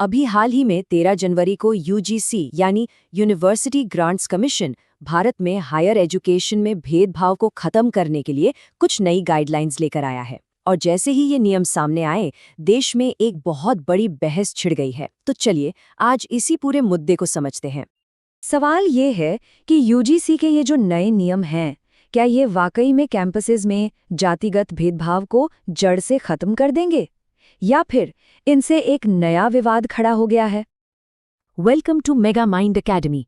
अभी हाल ही में 13 जनवरी को यूजीसी यानी यूनिवर्सिटी ग्रांट्स कमीशन भारत में हायर एजुकेशन में भेदभाव को खत्म करने के लिए कुछ नई गाइडलाइंस लेकर आया है। और जैसे ही ये नियम सामने आए, देश में एक बहुत बड़ी बहस छिड़ गई है। तो चलिए आज इसी पूरे मुद्दे को समझते हैं। सवाल ये है कि यूजीसी के ये जो नए नियम हैं, क्या ये वाकई में कैंपसेस में जातिगत भेदभाव को जड़ से खत्म कर देंगे, या फिर इनसे एक नया विवाद खड़ा हो गया है? Welcome to mega mind academy.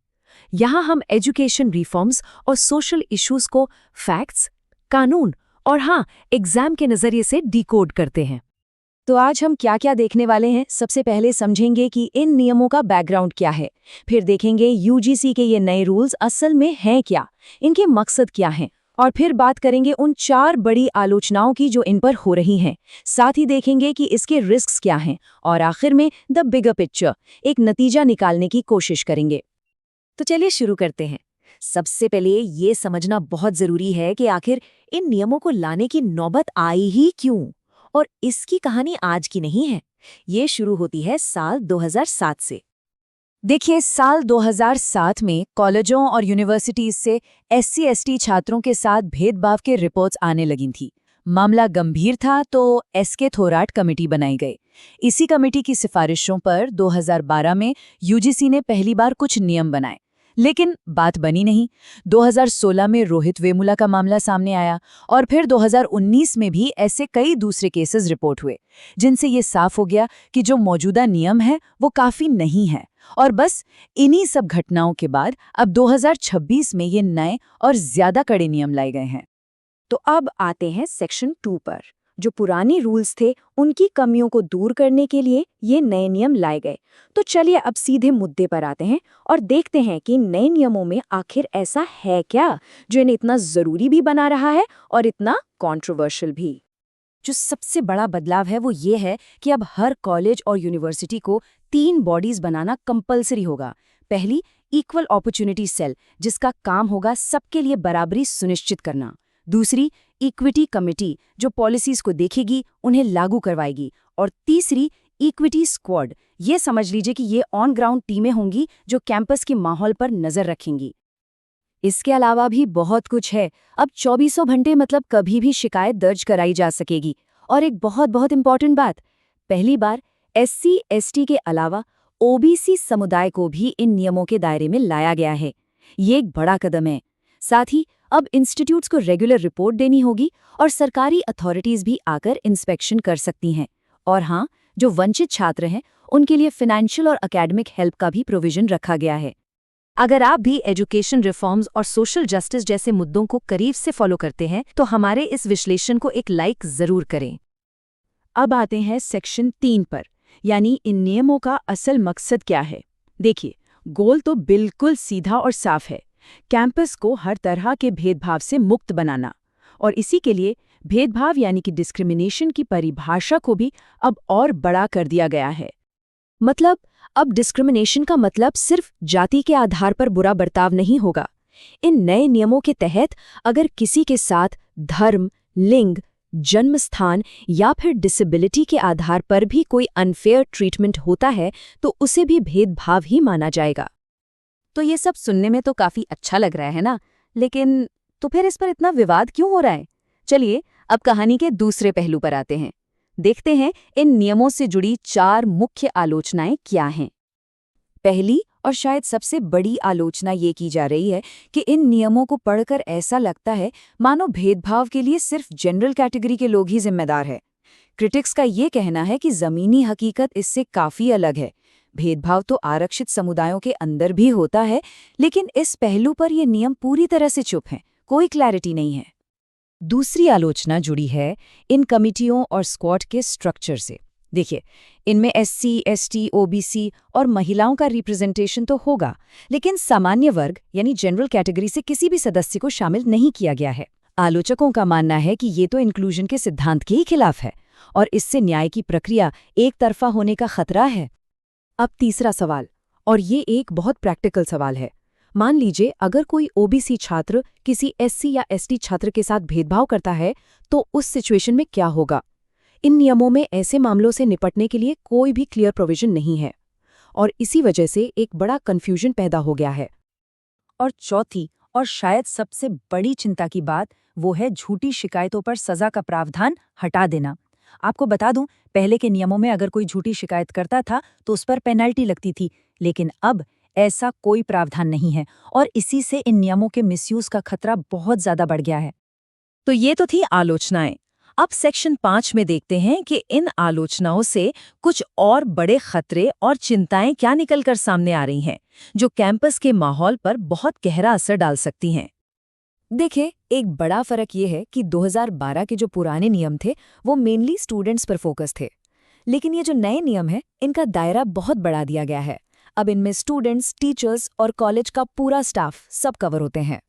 यहाँ हम एजुकेशन रिफॉर्म्स और सोशल इश्यूज को फैक्ट्स, कानून और एग्जाम के नजरिए से डिकोड करते हैं। तो आज हम क्या क्या देखने वाले हैं? सबसे पहले समझेंगे कि इन नियमों का बैकग्राउंड क्या है, फिर देखेंगे यूजीसी के ये नए रूल्स असल में हैं क्या, इनके मकसद क्या हैं, और फिर बात करेंगे उन 4 बड़ी आलोचनाओं की जो इन पर हो रही हैं। साथ ही देखेंगे कि इसके रिस्क्स क्या हैं, और आखिर में द बिगर पिक्चर, एक नतीजा निकालने की कोशिश करेंगे। तो चलिए शुरू करते हैं। सबसे पहले ये समझना बहुत जरूरी है कि आखिर इन नियमों को लाने की नौबत आई ही क्यों, और इसकी कहानी आज की नहीं है। ये शुरू होती है साल 2007 से। देखिए, साल 2007 में कॉलेजों और यूनिवर्सिटीज से SC/ST छात्रों के साथ भेदभाव के रिपोर्ट्स आने लगी थी। मामला गंभीर था तो SK थोराट कमेटी बनाई गई। इसी कमेटी की सिफारिशों पर 2012 में यूजीसी ने पहली बार कुछ नियम बनाए, लेकिन बात बनी नहीं। 2016 में रोहित वेमुला का मामला सामने आया, और फिर 2019 में भी ऐसे कई दूसरे केसेस रिपोर्ट हुए, जिनसे ये साफ हो गया कि जो मौजूदा नियम है वो काफी नहीं है। और बस इन्हीं सब घटनाओं के बाद अब 2026 में ये नए और ज्यादा कड़े नियम लाए गए हैं। तो अब आते हैं सेक्शन 2 पर। जो पुराने रूल्स थे, उनकी कमियों को दूर करने के लिए ये नए नियम लाए गए। तो चलिए अब सीधे मुद्दे पर आते हैं और देखते हैं कि नए नियमों में आखिर ऐसा है क्या जो इन्हें इतना जरूरी भी बना रहा है और इतना कंट्रोवर्शियल भी। जो सबसे बड़ा बदलाव है वो ये है कि अब हर कॉलेज और यूनिवर्सिटी को 3 बॉडीज बनाना कंपलसरी होगा। पहली, इक्वल अपॉर्चुनिटी सेल, जिसका काम होगा सबके लिए बराबरी सुनिश्चित करना। दूसरी, इक्विटी कमेटी, जो पॉलिसीज को देखेगी, उन्हें लागू करवाएगी। और तीसरी, इक्विटी स्क्वाड, ये समझ लीजिए कि ये ऑन ग्राउंड टीमें होंगी जो कैंपस के माहौल पर नजर रखेंगी। इसके अलावा भी बहुत कुछ है। अब 24 घंटे मतलब कभी भी शिकायत दर्ज कराई जा सकेगी। और एक बहुत इंपॉर्टेंट बात, पहली बार SC/ST के अलावा OBC समुदाय को भी इन नियमों के दायरे में लाया गया है। ये एक बड़ा कदम है। साथ ही अब इंस्टीट्यूट्स को रेगुलर रिपोर्ट देनी होगी और सरकारी अथॉरिटीज भी आकर इंस्पेक्शन कर सकती हैं। और जो वंचित छात्र हैं, उनके लिए फाइनेंशियल और एकेडमिक हेल्प का भी प्रोविजन रखा गया है। अगर आप भी एजुकेशन रिफॉर्म्स और सोशल जस्टिस जैसे मुद्दों को करीब से फॉलो करते हैं, तो हमारे इस विश्लेषण को एक लाइक जरूर करें। अब आते हैं सेक्शन 3 पर, यानी इन नियमों का असल मकसद क्या है। देखिए, गोल तो बिल्कुल सीधा और साफ है, कैंपस को हर तरह के भेदभाव से मुक्त बनाना। और इसी के लिए भेदभाव यानी कि डिस्क्रिमिनेशन की परिभाषा को भी अब और बड़ा कर दिया गया है। मतलब अब डिस्क्रिमिनेशन का मतलब सिर्फ जाति के आधार पर बुरा बर्ताव नहीं होगा। इन नए नियमों के तहत अगर किसी के साथ धर्म, लिंग, जन्म स्थान या फिर डिसेबिलिटी के आधार पर भी कोई अनफेयर ट्रीटमेंट होता है, तो उसे भी भेदभाव ही माना जाएगा। तो ये सब सुनने में तो काफी अच्छा लग रहा है ना, लेकिन तो फिर इस पर इतना विवाद क्यों हो रहा है? चलिए अब कहानी के दूसरे पहलू पर आते हैं। देखते हैं इन नियमों से जुड़ी 4 मुख्य आलोचनाएं क्या हैं। पहली और शायद सबसे बड़ी आलोचना ये की जा रही है कि इन नियमों को पढ़कर ऐसा लगता है मानो भेदभाव के लिए सिर्फ जनरल कैटेगरी के लोग ही जिम्मेदार है। क्रिटिक्स का ये कहना है कि जमीनी हकीकत इससे काफी अलग है। भेदभाव तो आरक्षित समुदायों के अंदर भी होता है, लेकिन इस पहलू पर ये नियम पूरी तरह से चुप हैं, कोई क्लैरिटी नहीं है। दूसरी आलोचना जुड़ी है इन कमिटियों और स्क्वाड के स्ट्रक्चर से। देखिए, इनमें SC/ST, OBC और महिलाओं का रिप्रेजेंटेशन तो होगा, लेकिन सामान्य वर्ग यानी जनरल कैटेगरी से किसी भी सदस्य को शामिल नहीं किया गया है। आलोचकों का मानना है कि ये तो इंक्लूजन के सिद्धांत के ही खिलाफ है और इससे न्याय की प्रक्रिया एक तरफा होने का खतरा है। अब तीसरा सवाल, और ये एक बहुत प्रैक्टिकल सवाल है। मान लीजिए अगर कोई OBC छात्र किसी SC या ST छात्र के साथ भेदभाव करता है, तो उस सिचुएशन में क्या होगा? इन नियमों में ऐसे मामलों से निपटने के लिए कोई भी क्लियर प्रोविजन नहीं है। और इसी वजह से एक बड़ा कन्फ्यूजन पैदा हो गया है। और चौथी और शायद सबसे बड़ी चिंता की बात वो है झूठी शिकायतों पर सजा का प्रावधान हटा देना। आपको बता दूं, पहले के नियमों में अगर कोई झूठी शिकायत करता था तो उस पर पेनल्टी लगती थी, लेकिन अब ऐसा कोई प्रावधान नहीं है और इसी से इन नियमों के मिसयूज का खतरा बहुत ज्यादा बढ़ गया है। तो ये तो थी आलोचनाएं। अब सेक्शन 5 में देखते हैं कि इन आलोचनाओं से कुछ और बड़े खतरे और चिंताएं क्या निकलकर सामने आ रही हैं, जो कैंपस के माहौल पर बहुत गहरा असर डाल सकती हैं। देखिए, एक बड़ा फर्क ये है कि 2012 के जो पुराने नियम थे वो मेनली स्टूडेंट्स पर फोकस थे, लेकिन ये जो नए नियम हैं इनका दायरा बहुत बढ़ा दिया गया है। अब इनमें स्टूडेंट्स, टीचर्स और कॉलेज का पूरा स्टाफ सब कवर होते हैं।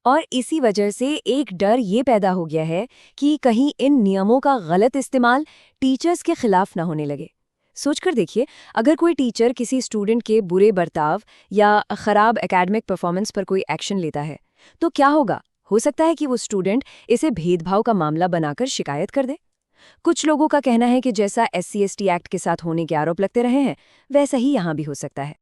और इसी वजह से एक डर ये पैदा हो गया है कि कहीं इन नियमों का गलत इस्तेमाल टीचर्स के खिलाफ ना होने लगे। सोचकर देखिए, अगर कोई टीचर किसी स्टूडेंट के बुरे बर्ताव या खराब एकेडमिक परफॉर्मेंस पर कोई एक्शन लेता है, तो क्या होगा? हो सकता है कि वो स्टूडेंट इसे भेदभाव का मामला बनाकर शिकायत कर दे। कुछ लोगों का कहना है कि जैसा SC/ST एक्ट के साथ होने के आरोप लगते रहे हैं, वैसा ही यहाँ भी हो सकता है।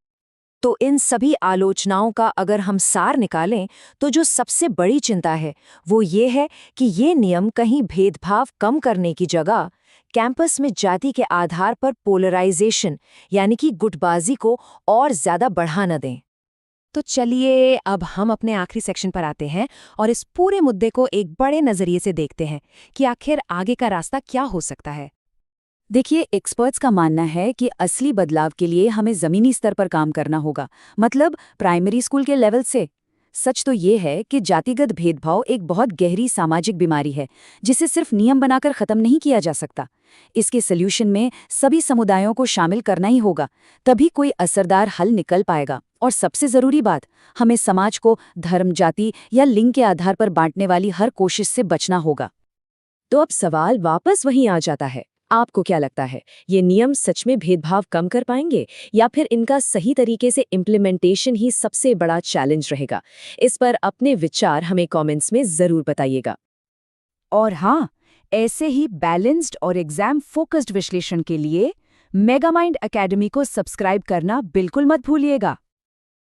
तो इन सभी आलोचनाओं का अगर हम सार निकालें तो जो सबसे बड़ी चिंता है वो ये है कि ये नियम कहीं भेदभाव कम करने की जगह कैंपस में जाति के आधार पर पोलराइजेशन यानी कि गुटबाजी को और ज्यादा बढ़ा न दें। तो चलिए अब हम अपने आखिरी सेक्शन पर आते हैं और इस पूरे मुद्दे को एक बड़े नजरिए से देखते हैं कि आखिर आगे का रास्ता क्या हो सकता है। देखिए, एक्सपर्ट्स का मानना है कि असली बदलाव के लिए हमें जमीनी स्तर पर काम करना होगा, मतलब प्राइमरी स्कूल के लेवल से। सच तो ये है कि जातिगत भेदभाव एक बहुत गहरी सामाजिक बीमारी है जिसे सिर्फ नियम बनाकर खत्म नहीं किया जा सकता। इसके सल्यूशन में सभी समुदायों को शामिल करना ही होगा, तभी कोई असरदार हल निकल पाएगा। और सबसे जरूरी बात, हमें समाज को धर्म, जाति या लिंग के आधार पर बांटने वाली हर कोशिश से बचना होगा। तो अब सवाल वापस वहीं आ जाता है, आपको क्या लगता है, ये नियम सच में भेदभाव कम कर पाएंगे या फिर इनका सही तरीके से इम्प्लीमेंटेशन ही सबसे बड़ा चैलेंज रहेगा? इस पर अपने विचार हमें कमेंट्स में जरूर बताइएगा। और हाँ, ऐसे ही बैलेंस्ड और एग्जाम फोकस्ड विश्लेषण के लिए मेगामाइंड एकेडमी को सब्सक्राइब करना बिल्कुल मत भूलिएगा।